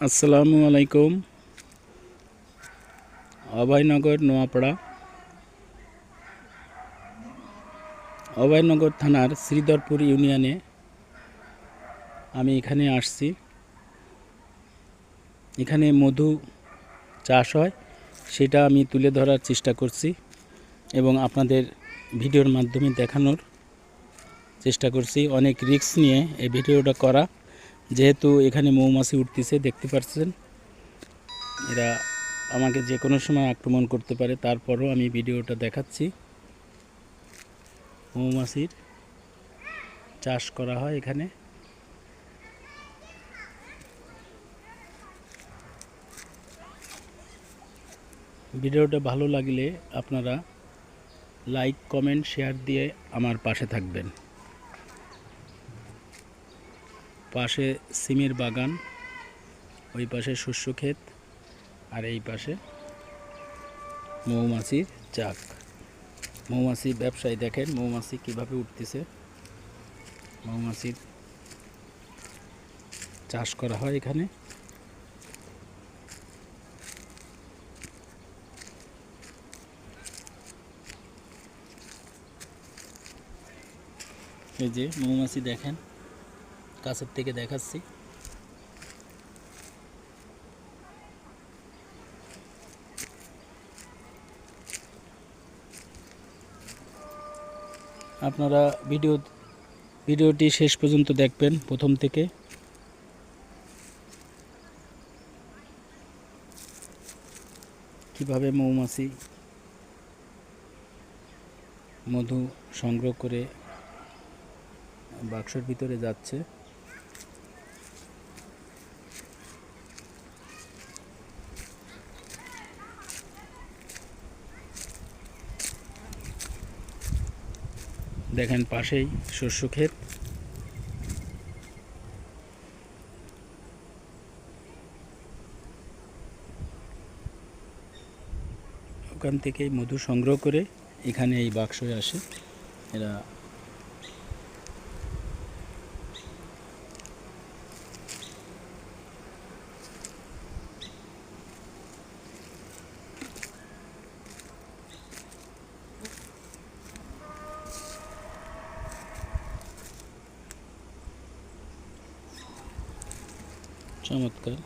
আসসালামু আলাইকুম। অভয়নগর নোয়াপাড়া, অভয়নগর থানার শ্রীধরপুর ইউনিয়নে আমি এখানে আসছি। এখানে মধু চাষ হয়, সেটা আমি তুলে ধরার চেষ্টা করছি এবং আপনাদের ভিডিওর মাধ্যমে দেখানোর চেষ্টা করছি। অনেক রিস্ক নিয়ে এই ভিডিওটা করা, যেহেতু এখানে মৌমাছি উঠতেছে, দেখতে পাচ্ছেন। এরা আমাকে যে কোনো সময় আক্রমণ করতে পারে, তারপরও আমি ভিডিওটা দেখাচ্ছি। মৌমাছির চাষ করা হয় এখানে। ভিডিওটা ভালো লাগলে আপনারা লাইক, কমেন্ট, শেয়ার দিয়ে আমার পাশে থাকবেন। পাশে সিমের বাগান, ওই পাশে শস্য ক্ষেত, আর এই পাশে মৌমাছির চাক। মৌমাছি ব্যবসায়ী দেখেন মৌমাছি কিভাবে উঠতেছে। মৌমাছির চাষ করা হয় এখানে। এই যে মৌমাছি দেখেন, কাছের থেকে দেখাচ্ছি। আপনারা ভিডিওটি শেষ পর্যন্ত দেখবেন, প্রথম থেকে। কিভাবে মৌমাছি মধু সংগ্রহ করে বাক্সের ভিতরে যাচ্ছে। দেখেন পাশেই শস্য ক্ষেত। ওখান থেকেই মধু সংগ্রহ করে এখানে এই বাক্সে আসে এরা। চমৎকার।